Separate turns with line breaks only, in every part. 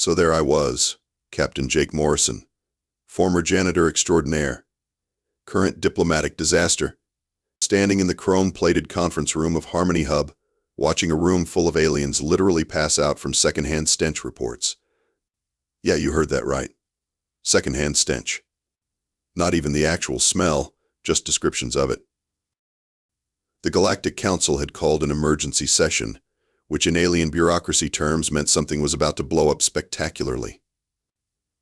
So there I was, Captain Jake Morrison, former janitor extraordinaire, current diplomatic disaster, standing in the chrome-plated conference room of Harmony Hub, watching a room full of aliens literally pass out from secondhand stench reports. Yeah, you heard that right. Secondhand stench. Not even the actual smell, just descriptions of it. The Galactic Council had called an emergency session, which in alien bureaucracy terms meant something was about to blow up spectacularly.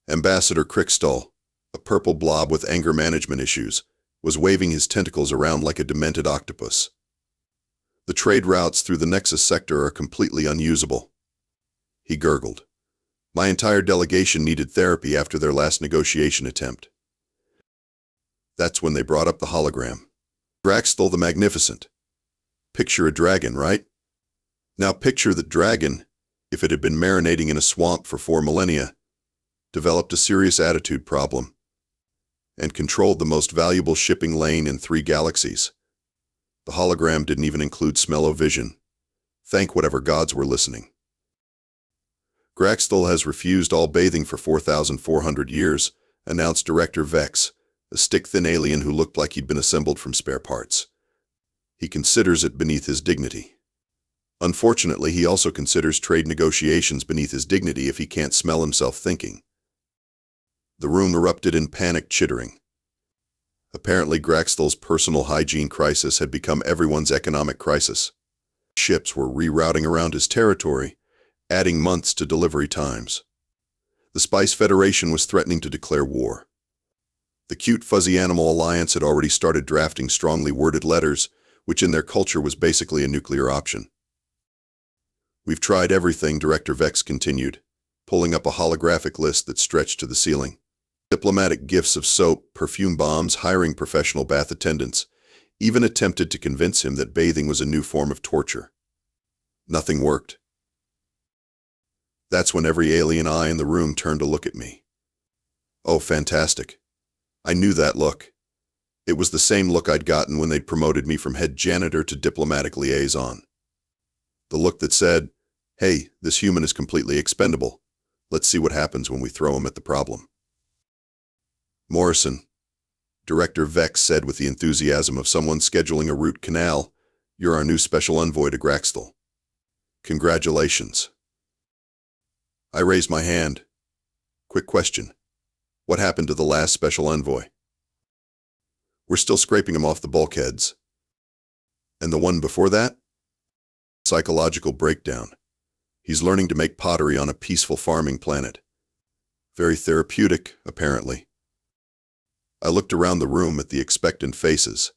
Ambassador Graxthul, a purple blob with anger management issues, was waving his tentacles around like a demented octopus. The trade routes through the Nexus sector are completely unusable. He gurgled. My entire delegation needed therapy after their last negotiation attempt. That's when they brought up the hologram. Graxthul the Magnificent. Picture a dragon, right? Now picture that dragon, if it had been marinating in a swamp for 4 millennia, developed a serious attitude problem, and controlled the most valuable shipping lane in 3 galaxies. The hologram didn't even include smell-o-vision. Thank whatever gods were listening. Graxthul has refused all bathing for 4,400 years, announced Director Vex, a stick-thin alien who looked like he'd been assembled from spare parts. He considers it beneath his dignity. Unfortunately, he also considers trade negotiations beneath his dignity if he can't smell himself thinking. The room erupted in panicked chittering. Apparently, Graxthul's personal hygiene crisis had become everyone's economic crisis. Ships were rerouting around his territory, adding months to delivery times. The Spice Federation was threatening to declare war. The cute fuzzy animal alliance had already started drafting strongly worded letters, which in their culture was basically a nuclear option. We've tried everything, Director Vex continued, pulling up a holographic list that stretched to the ceiling. Diplomatic gifts of soap, perfume bombs, hiring professional bath attendants, even attempted to convince him that bathing was a new form of torture. Nothing worked. That's when every alien eye in the room turned to look at me. Oh, fantastic. I knew that look. It was the same look I'd gotten when they'd promoted me from head janitor to diplomatic liaison. The look that said, hey, this human is completely expendable. Let's see what happens when we throw him at the problem. Morrison, Director Vex said with the enthusiasm of someone scheduling a root canal, you're our new special envoy to Graxthul. Congratulations. I raised my hand. Quick question. What happened to the last special envoy? We're still scraping him off the bulkheads. And the one before that? Psychological breakdown. He's learning to make pottery on a peaceful farming planet. Very therapeutic, apparently. I looked around the room at the expectant faces.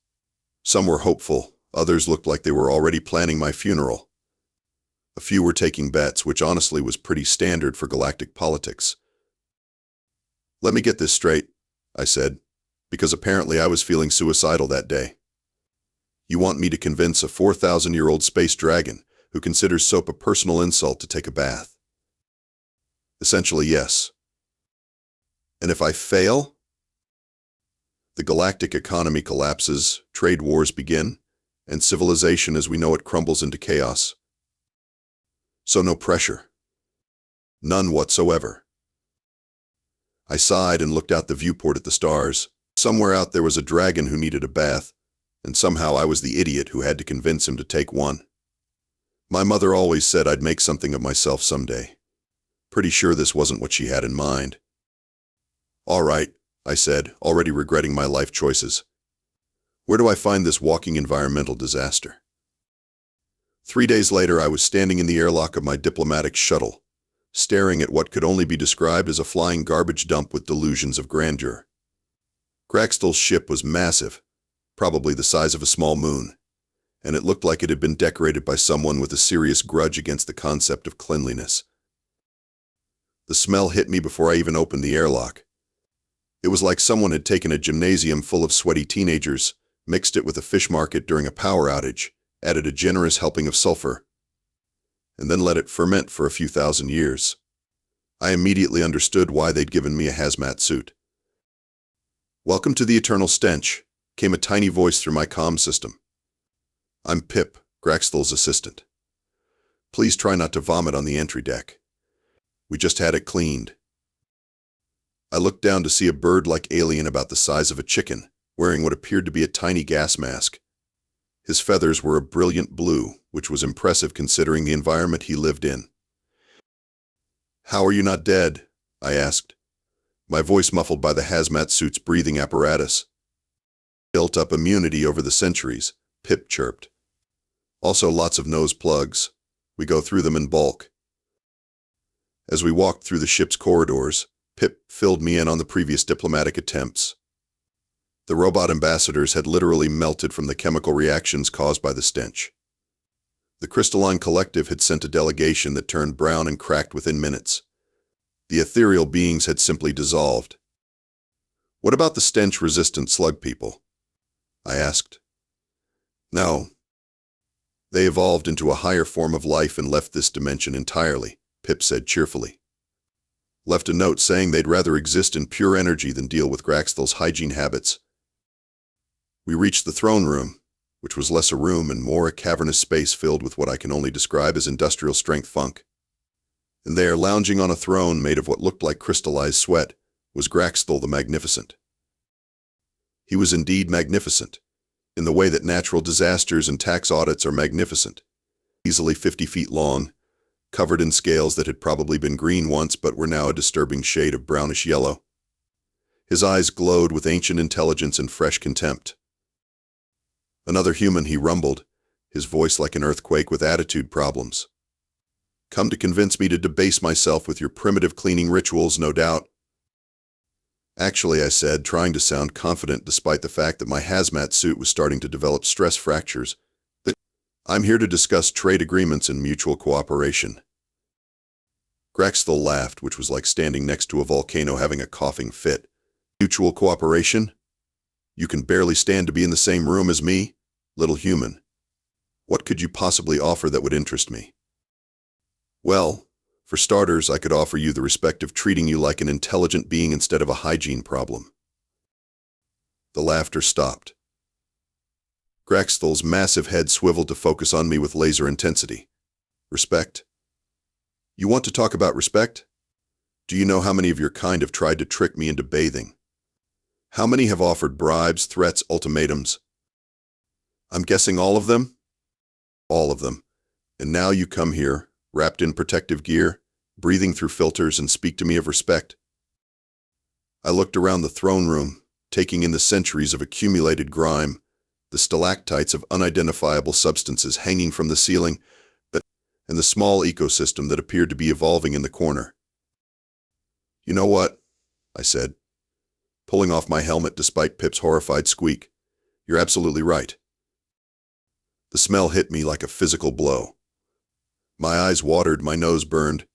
Some were hopeful, others looked like they were already planning my funeral. A few were taking bets, which honestly was pretty standard for galactic politics. Let me get this straight, I said, because apparently I was feeling suicidal that day. You want me to convince a 4,000-year-old space dragon who considers soap a personal insult to take a bath? Essentially, yes. And if I fail? The galactic economy collapses, trade wars begin, and civilization as we know it crumbles into chaos. So no pressure. None whatsoever. I sighed and looked out the viewport at the stars. Somewhere out there was a dragon who needed a bath, and somehow I was the idiot who had to convince him to take one. My mother always said I'd make something of myself someday. Pretty sure this wasn't what she had in mind. All right, I said, already regretting my life choices. Where do I find this walking environmental disaster? 3 days later, I was standing in the airlock of my diplomatic shuttle, staring at what could only be described as a flying garbage dump with delusions of grandeur. Graxthul's ship was massive, probably the size of a small moon, and it looked like it had been decorated by someone with a serious grudge against the concept of cleanliness. The smell hit me before I even opened the airlock. It was like someone had taken a gymnasium full of sweaty teenagers, mixed it with a fish market during a power outage, added a generous helping of sulfur, and then let it ferment for a few thousand years. I immediately understood why they'd given me a hazmat suit. Welcome to the Eternal Stench, came a tiny voice through my comm system. I'm Pip, Graxthul's assistant. Please try not to vomit on the entry deck. We just had it cleaned. I looked down to see a bird-like alien about the size of a chicken, wearing what appeared to be a tiny gas mask. His feathers were a brilliant blue, which was impressive considering the environment he lived in. "How are you not dead?" I asked, my voice muffled by the hazmat suit's breathing apparatus. "Built up immunity over the centuries," Pip chirped. "Also lots of nose plugs. We go through them in bulk." As we walked through the ship's corridors, Pip filled me in on the previous diplomatic attempts. The robot ambassadors had literally melted from the chemical reactions caused by the stench. The crystalline collective had sent a delegation that turned brown and cracked within minutes. The ethereal beings had simply dissolved. "What about the stench-resistant slug people?" I asked. "No. They evolved into a higher form of life and left this dimension entirely," Pip said cheerfully. "Left a note saying they'd rather exist in pure energy than deal with Graxthul's hygiene habits." We reached the throne room, which was less a room and more a cavernous space filled with what I can only describe as industrial-strength funk. And there, lounging on a throne made of what looked like crystallized sweat, was Graxthul the Magnificent. He was indeed magnificent, in the way that natural disasters and tax audits are magnificent. Easily 50 feet long, covered in scales that had probably been green once but were now a disturbing shade of brownish yellow. His eyes glowed with ancient intelligence and fresh contempt. "Another human," he rumbled, his voice like an earthquake with attitude problems. "Come to convince me to debase myself with your primitive cleaning rituals, no doubt." "Actually," I said, trying to sound confident despite the fact that my hazmat suit was starting to develop stress fractures, "I'm here to discuss trade agreements and mutual cooperation." Graxthul laughed, which was like standing next to a volcano having a coughing fit. "Mutual cooperation? You can barely stand to be in the same room as me, little human. What could you possibly offer that would interest me?" "Well, for starters, I could offer you the respect of treating you like an intelligent being instead of a hygiene problem." The laughter stopped. Graxthul's massive head swiveled to focus on me with laser intensity. "Respect? You want to talk about respect? Do you know how many of your kind have tried to trick me into bathing? How many have offered bribes, threats, ultimatums? I'm guessing all of them? All of them. And now you come here, wrapped in protective gear, breathing through filters, and speak to me of respect?" I looked around the throne room, taking in the centuries of accumulated grime, the stalactites of unidentifiable substances hanging from the ceiling, and the small ecosystem that appeared to be evolving in the corner. "You know what?" I said, pulling off my helmet despite Pip's horrified squeak. "You're absolutely right." The smell hit me like a physical blow. My eyes watered, my nose burned,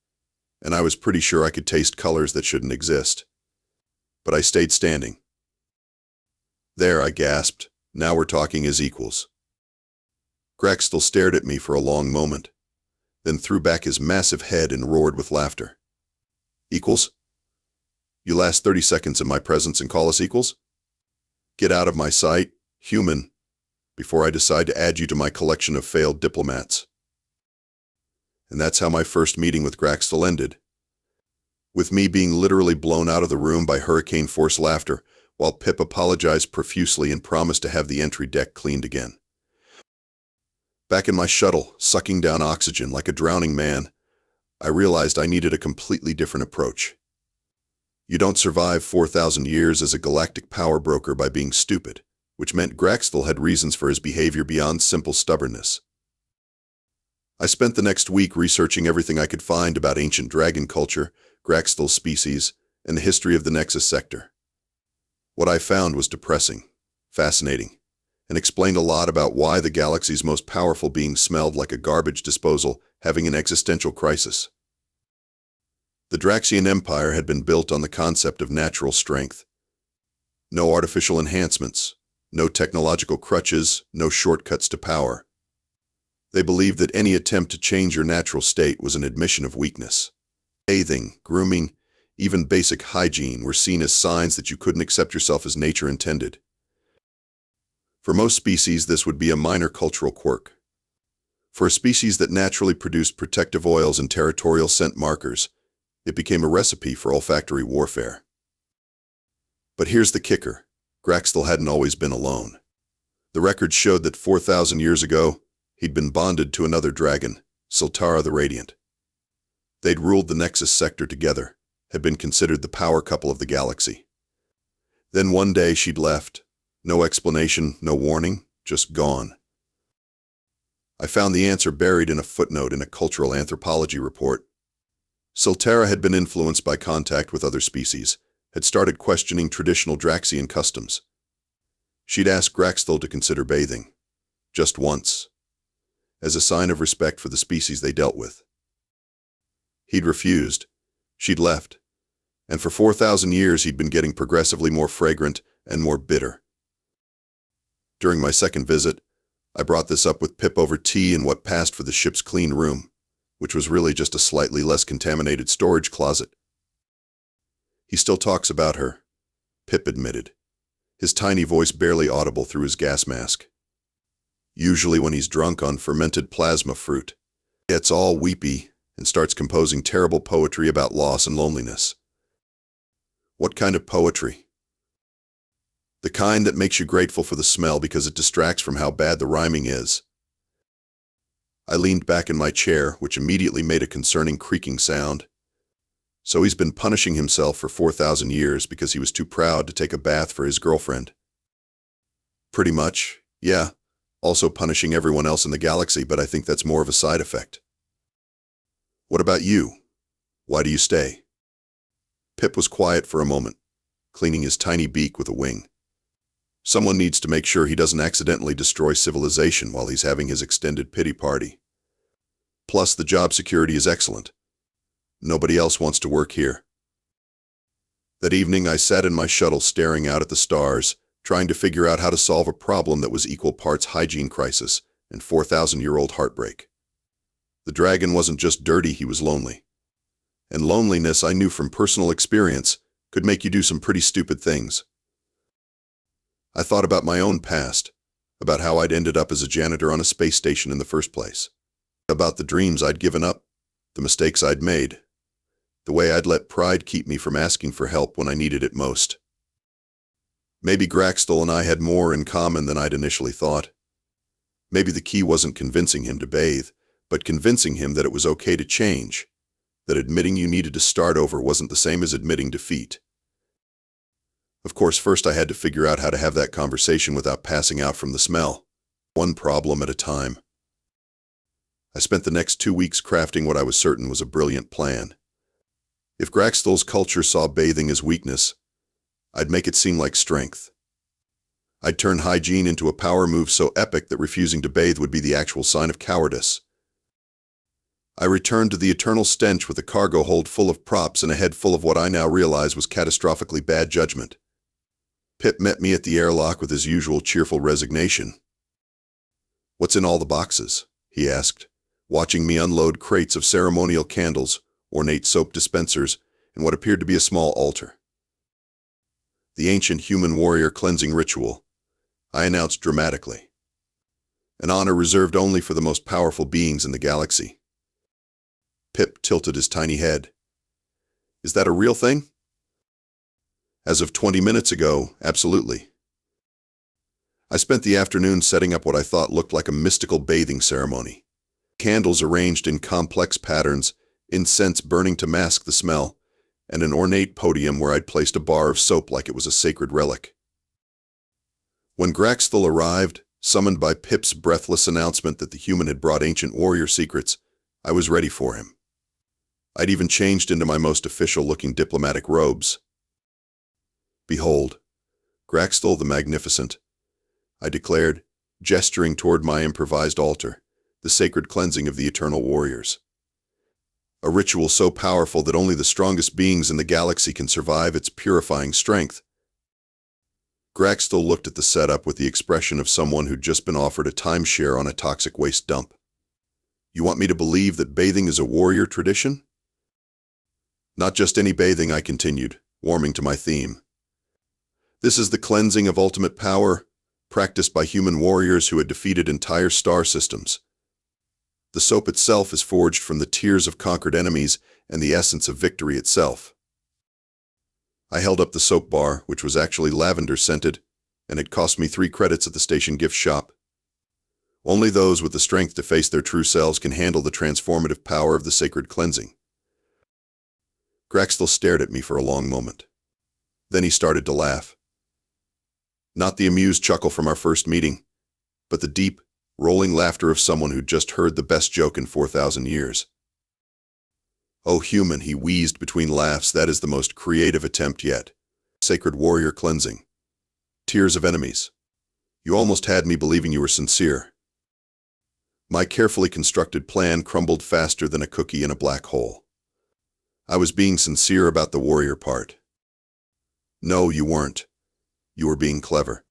and I was pretty sure I could taste colors that shouldn't exist. But I stayed standing. "There," I gasped. "Now we're talking as equals." Graxthul stared at me for a long moment, then threw back his massive head and roared with laughter. "Equals? You last 30 seconds in my presence and call us equals? Get out of my sight, human, before I decide to add you to my collection of failed diplomats." And that's how my first meeting with Graxthul ended, with me being literally blown out of the room by hurricane-force laughter, while Pip apologized profusely and promised to have the entry deck cleaned again. Back in my shuttle, sucking down oxygen like a drowning man, I realized I needed a completely different approach. You don't survive 4,000 years as a galactic power broker by being stupid, which meant Graxthul had reasons for his behavior beyond simple stubbornness. I spent the next week researching everything I could find about ancient dragon culture, Graxthul's species, and the history of the Nexus sector. What I found was depressing, fascinating, and explained a lot about why the galaxy's most powerful beings smelled like a garbage disposal, having an existential crisis. The Draxian Empire had been built on the concept of natural strength. No artificial enhancements, no technological crutches, no shortcuts to power. They believed that any attempt to change your natural state was an admission of weakness. Bathing, grooming, even basic hygiene were seen as signs that you couldn't accept yourself as nature intended. For most species, this would be a minor cultural quirk. For a species that naturally produced protective oils and territorial scent markers, It became a recipe for olfactory warfare. But here's the kicker. Graxthul hadn't always been alone. The records showed that 4,000 years ago, he'd been bonded to another dragon, Sultara the Radiant. They'd ruled the Nexus sector together, had been considered the power couple of the galaxy. Then one day she'd left. No explanation, no warning, just gone. I found the answer buried in a footnote in a cultural anthropology report. Sultara had been influenced by contact with other species, had started questioning traditional Draxian customs. She'd asked Graxthul to consider bathing, just once, as a sign of respect for the species they dealt with. He'd refused. She'd left. And for 4,000 years he'd been getting progressively more fragrant and more bitter. During my second visit, I brought this up with Pip over tea in what passed for the ship's clean room, which was really just a slightly less contaminated storage closet. He still talks about her, Pip admitted, his tiny voice barely audible through his gas mask. Usually when he's drunk on fermented plasma fruit, he gets all weepy and starts composing terrible poetry about loss and loneliness. What kind of poetry? The kind that makes you grateful for the smell because it distracts from how bad the rhyming is. I leaned back in my chair, which immediately made a concerning creaking sound. So he's been punishing himself for 4,000 years because he was too proud to take a bath for his girlfriend. Pretty much, yeah. Also punishing everyone else in the galaxy, but I think that's more of a side effect. What about you? Why do you stay? Pip was quiet for a moment, cleaning his tiny beak with a wing. Someone needs to make sure he doesn't accidentally destroy civilization while he's having his extended pity party. Plus, the job security is excellent. Nobody else wants to work here. That evening, I sat in my shuttle staring out at the stars, trying to figure out how to solve a problem that was equal parts hygiene crisis and 4,000-year-old heartbreak. The dragon wasn't just dirty, he was lonely. And loneliness, I knew from personal experience, could make you do some pretty stupid things. I thought about my own past, about how I'd ended up as a janitor on a space station in the first place, about the dreams I'd given up, the mistakes I'd made, the way I'd let pride keep me from asking for help when I needed it most. Maybe Graxthul and I had more in common than I'd initially thought. Maybe the key wasn't convincing him to bathe, but convincing him that it was okay to change, that admitting you needed to start over wasn't the same as admitting defeat. Of course, first I had to figure out how to have that conversation without passing out from the smell, one problem at a time. I spent the next 2 weeks crafting what I was certain was a brilliant plan. If Graxthul's culture saw bathing as weakness, I'd make it seem like strength. I'd turn hygiene into a power move so epic that refusing to bathe would be the actual sign of cowardice. I returned to the Eternal Stench with a cargo hold full of props and a head full of what I now realize was catastrophically bad judgment. Pip met me at the airlock with his usual cheerful resignation. "What's in all the boxes?" he asked, watching me unload crates of ceremonial candles, ornate soap dispensers, and what appeared to be a small altar. "The ancient human warrior cleansing ritual," I announced dramatically. "An honor reserved only for the most powerful beings in the galaxy." Pip tilted his tiny head. "Is that a real thing?" "As of 20 minutes ago, absolutely." I spent the afternoon setting up what I thought looked like a mystical bathing ceremony. Candles arranged in complex patterns, incense burning to mask the smell, and an ornate podium where I'd placed a bar of soap like it was a sacred relic. When Graxthul arrived, summoned by Pip's breathless announcement that the human had brought ancient warrior secrets, I was ready for him. I'd even changed into my most official-looking diplomatic robes. "Behold, Graxthul the Magnificent," I declared, gesturing toward my improvised altar, the sacred cleansing of the eternal warriors. A ritual so powerful that only the strongest beings in the galaxy can survive its purifying strength. Graxthul looked at the setup with the expression of someone who'd just been offered a timeshare on a toxic waste dump. "You want me to believe that bathing is a warrior tradition?" "Not just any bathing," I continued, warming to my theme. "This is the cleansing of ultimate power, practiced by human warriors who had defeated entire star systems. The soap itself is forged from the tears of conquered enemies and the essence of victory itself. I held up the soap bar, which was actually lavender-scented, and it cost me 3 credits at the station gift shop. Only those with the strength to face their true selves can handle the transformative power of the sacred cleansing. Graxthul stared at me for a long moment. Then he started to laugh. Not the amused chuckle from our first meeting, but the deep, rolling laughter of someone who'd just heard the best joke in 4,000 years. "Oh, human," he wheezed between laughs, "that is the most creative attempt yet. Sacred warrior cleansing. Tears of enemies. You almost had me believing you were sincere." My carefully constructed plan crumbled faster than a cookie in a black hole. I was being sincere about the warrior part. No, you weren't. You were being clever.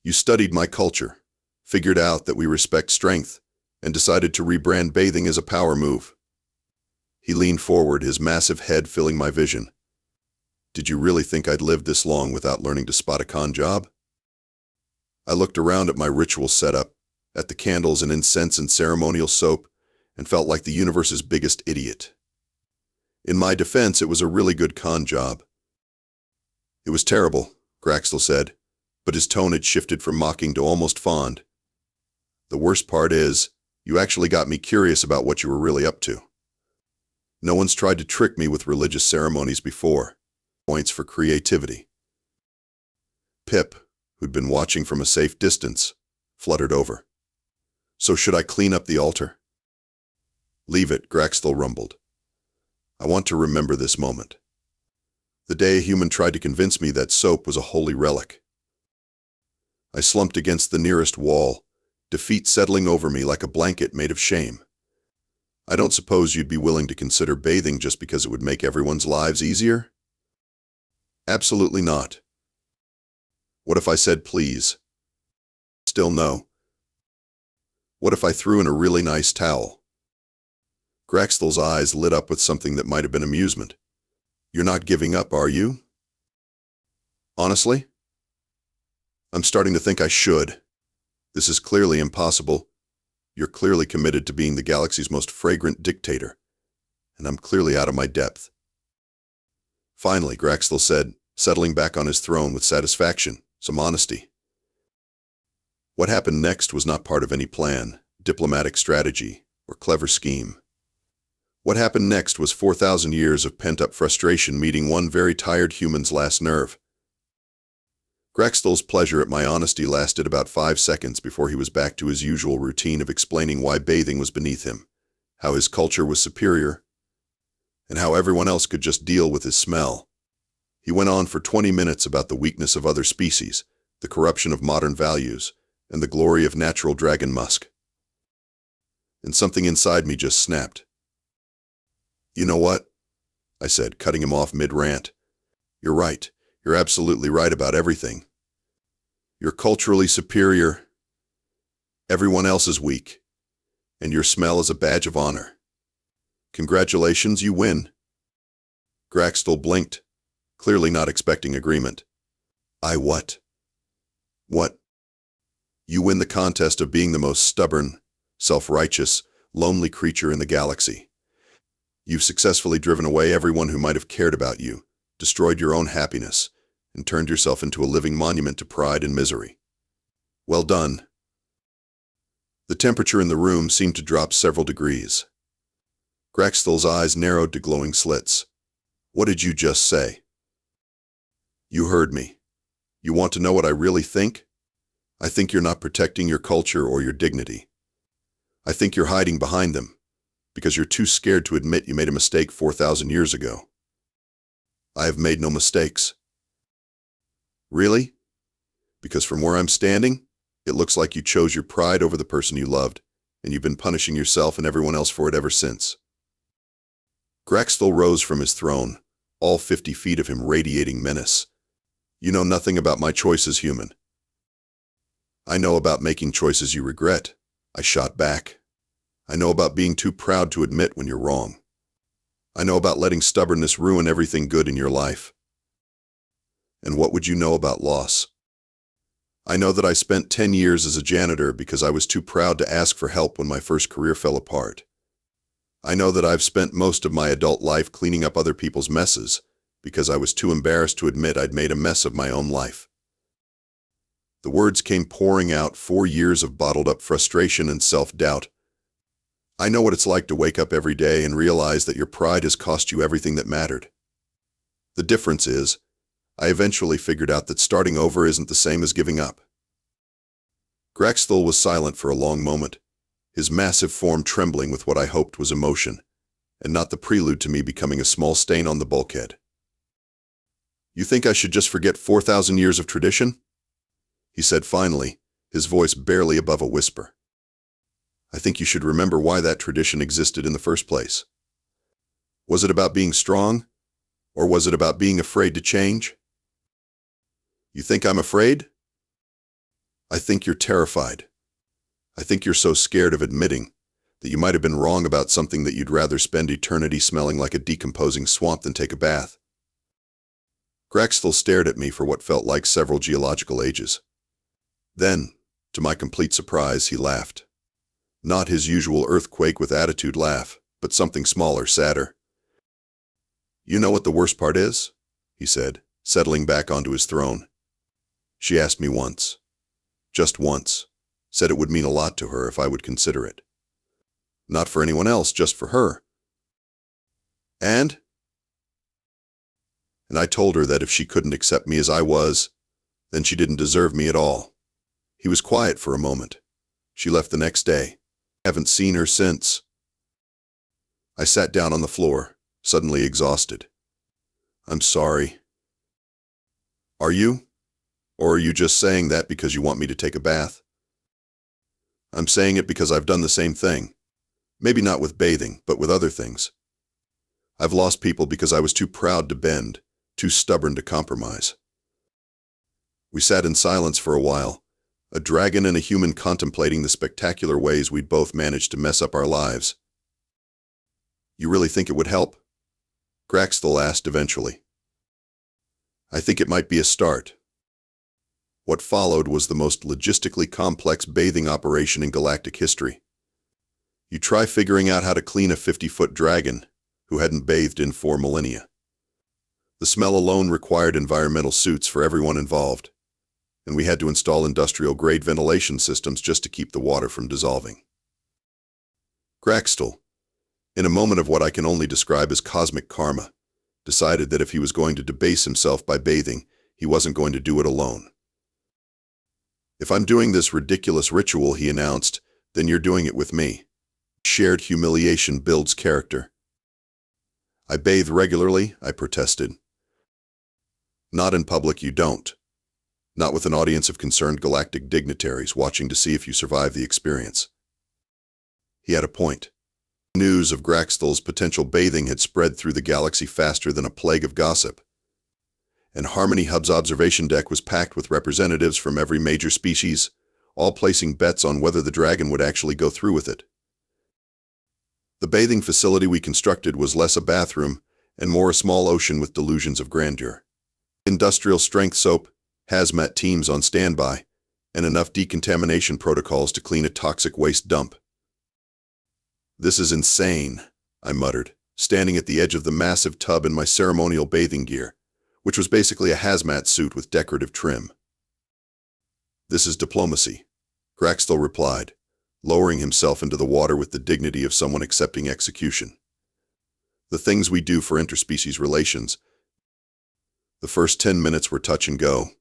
You studied my culture, figured out that we respect strength, and decided to rebrand bathing as a power move. He leaned forward, his massive head filling my vision. Did you really think I'd lived this long without learning to spot a con job? I looked around at my ritual setup, at the candles and incense and ceremonial soap, and felt like the universe's biggest idiot. In my defense, it was a really good con job. "It was terrible," Graxthul said, but his tone had shifted from mocking to almost fond. "The worst part is, you actually got me curious about what you were really up to. No one's tried to trick me with religious ceremonies before. Points for creativity." Pip, who'd been watching from a safe distance, fluttered over. "So should I clean up the altar?" "Leave it," Graxthul rumbled. "I want to remember this moment. The day a human tried to convince me that soap was a holy relic." I slumped against the nearest wall, defeat settling over me like a blanket made of shame. "I don't suppose you'd be willing to consider bathing just because it would make everyone's lives easier?" "Absolutely not." "What if I said please?" "Still no." "What if I threw in a really nice towel?" Graxthul's eyes lit up with something that might have been amusement. "You're not giving up, are you?" "Honestly? I'm starting to think I should. This is clearly impossible. You're clearly committed to being the galaxy's most fragrant dictator, and I'm clearly out of my depth." Finally, Graxthul said, settling back on his throne with satisfaction, some honesty. "What happened next was not part of any plan, diplomatic strategy, or clever scheme. What happened next was 4,000 years of pent-up frustration meeting one very tired human's last nerve." Graxthul's pleasure at my honesty lasted about 5 seconds before he was back to his usual routine of explaining why bathing was beneath him, how his culture was superior, and how everyone else could just deal with his smell. He went on for 20 minutes about the weakness of other species, the corruption of modern values, and the glory of natural dragon musk. And something inside me just snapped. "You know what?" I said, cutting him off mid-rant. "You're right. You're absolutely right about everything. You're culturally superior. Everyone else is weak. And your smell is a badge of honor. Congratulations, you win." Graxthul blinked, clearly not expecting agreement. "I what?" "What? You win the contest of being the most stubborn, self-righteous, lonely creature in the galaxy. You've successfully driven away everyone who might have cared about you, destroyed your own happiness, and turned yourself into a living monument to pride and misery. Well done." The temperature in the room seemed to drop several degrees. Graxthul's eyes narrowed to glowing slits. "What did you just say?" "You heard me. You want to know what I really think? I think you're not protecting your culture or your dignity. I think you're hiding behind them, because you're too scared to admit you made a mistake 4,000 years ago." "I have made no mistakes." "Really? Because from where I'm standing, it looks like you chose your pride over the person you loved, and you've been punishing yourself and everyone else for it ever since." Graxthul rose from his throne, all 50 feet of him radiating menace. "You know nothing about my choices, human." "I know about making choices you regret," I shot back. "I know about being too proud to admit when you're wrong. I know about letting stubbornness ruin everything good in your life. And what would you know about loss? I know that I spent 10 years as a janitor because I was too proud to ask for help when my first career fell apart. I know that I've spent most of my adult life cleaning up other people's messes, because I was too embarrassed to admit I'd made a mess of my own life. The words came pouring out, 4 years of bottled-up frustration and self-doubt. I know what it's like to wake up every day and realize that your pride has cost you everything that mattered. The difference is, I eventually figured out that starting over isn't the same as giving up. Graxthul was silent for a long moment, his massive form trembling with what I hoped was emotion, and not the prelude to me becoming a small stain on the bulkhead. "You think I should just forget 4,000 years of tradition?" he said finally, his voice barely above a whisper. "I think you should remember why that tradition existed in the first place. Was it about being strong, or was it about being afraid to change? You think I'm afraid? I think you're terrified. I think you're so scared of admitting that you might have been wrong about something that you'd rather spend eternity smelling like a decomposing swamp than take a bath." Graxthul stared at me for what felt like several geological ages. Then, to my complete surprise, he laughed. Not his usual earthquake with attitude laugh, but something smaller, sadder. "You know what the worst part is?" he said, settling back onto his throne. "She asked me once. Just once. Said it would mean a lot to her if I would consider it. Not for anyone else, just for her. And I told her that if she couldn't accept me as I was, then she didn't deserve me at all." He was quiet for a moment. "She left the next day. Haven't seen her since." I sat down on the floor, suddenly exhausted. "I'm sorry." "Are you? Or are you just saying that because you want me to take a bath?" "I'm saying it because I've done the same thing. Maybe not with bathing, but with other things. I've lost people because I was too proud to bend, too stubborn to compromise." We sat in silence for a while, a dragon and a human contemplating the spectacular ways we'd both managed to mess up our lives. "You really think it would help?" Graxthul asked eventually. "I think it might be a start." What followed was the most logistically complex bathing operation in galactic history. You try figuring out how to clean a 50-foot dragon who hadn't bathed in 4 millennia. The smell alone required environmental suits for everyone involved, and we had to install industrial-grade ventilation systems just to keep the water from dissolving. Graxthul, in a moment of what I can only describe as cosmic karma, decided that if he was going to debase himself by bathing, he wasn't going to do it alone. "If I'm doing this ridiculous ritual," he announced, "then you're doing it with me. Shared humiliation builds character." "I bathe regularly," I protested. "Not in public, you don't. Not with an audience of concerned galactic dignitaries watching to see if you survive the experience." He had a point. News of Graxthul's potential bathing had spread through the galaxy faster than a plague of gossip, and Harmony Hub's observation deck was packed with representatives from every major species, all placing bets on whether the dragon would actually go through with it. The bathing facility we constructed was less a bathroom and more a small ocean with delusions of grandeur. Industrial-strength soap, hazmat teams on standby, and enough decontamination protocols to clean a toxic waste dump. "This is insane," I muttered, standing at the edge of the massive tub in my ceremonial bathing gear, which was basically a hazmat suit with decorative trim. "This is diplomacy," Graxthul replied, lowering himself into the water with the dignity of someone accepting execution. "The things we do for interspecies relations." The first 10 minutes were touch and go.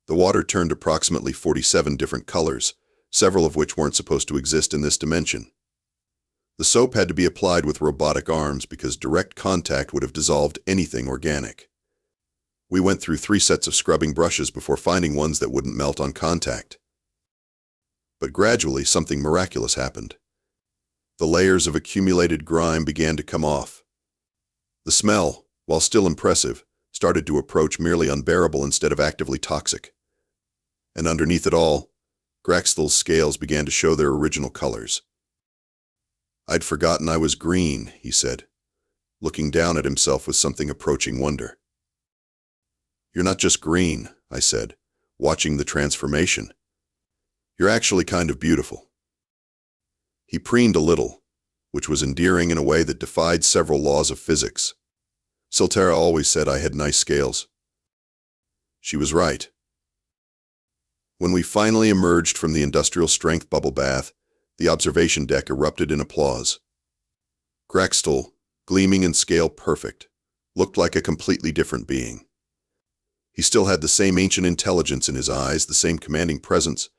The water turned approximately 47 different colors, several of which weren't supposed to exist in this dimension. The soap had to be applied with robotic arms because direct contact would have dissolved anything organic. We went through 3 sets of scrubbing brushes before finding ones that wouldn't melt on contact. But gradually, something miraculous happened. The layers of accumulated grime began to come off. The smell, while still impressive, started to approach merely unbearable instead of actively toxic. And underneath it all, Graxthul's scales began to show their original colors. "I'd forgotten I was green," he said, looking down at himself with something approaching wonder. "You're not just green," I said, watching the transformation. "You're actually kind of beautiful." He preened a little, which was endearing in a way that defied several laws of physics. Siltara always said I had nice scales. She was right. When we finally emerged from the industrial-strength bubble bath, the observation deck erupted in applause. Graxthul, gleaming and scale-perfect, looked like a completely different being. He still had the same ancient intelligence in his eyes, the same commanding presence,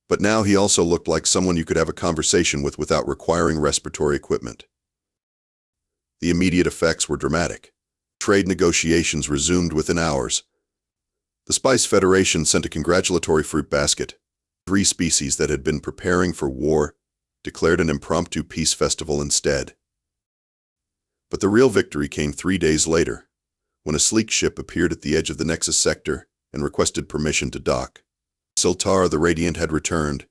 but now he also looked like someone you could have a conversation with without requiring respiratory equipment. The immediate effects were dramatic. Trade negotiations resumed within hours. The Spice Federation sent a congratulatory fruit basket. 3 species that had been preparing for war declared an impromptu peace festival instead. But the real victory came 3 days later, when a sleek ship appeared at the edge of the Nexus sector and requested permission to dock. Siltara the Radiant had returned,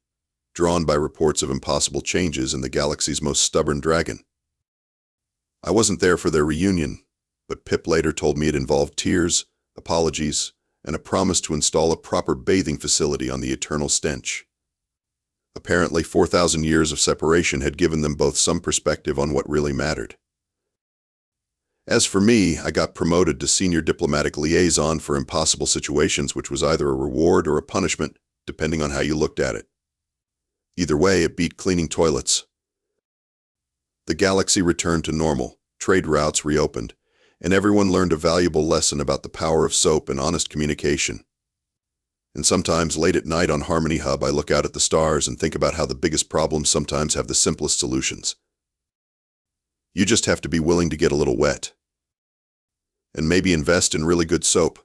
drawn by reports of impossible changes in the galaxy's most stubborn dragon. I wasn't there for their reunion, but Pip later told me it involved tears, apologies, and a promise to install a proper bathing facility on the Eternal Stench. Apparently, 4,000 years of separation had given them both some perspective on what really mattered. As for me, I got promoted to senior diplomatic liaison for impossible situations, which was either a reward or a punishment, depending on how you looked at it. Either way, it beat cleaning toilets. The galaxy returned to normal, trade routes reopened, and everyone learned a valuable lesson about the power of soap and honest communication. And sometimes late at night on Harmony Hub, I look out at the stars and think about how the biggest problems sometimes have the simplest solutions. You just have to be willing to get a little wet. And maybe invest in really good soap.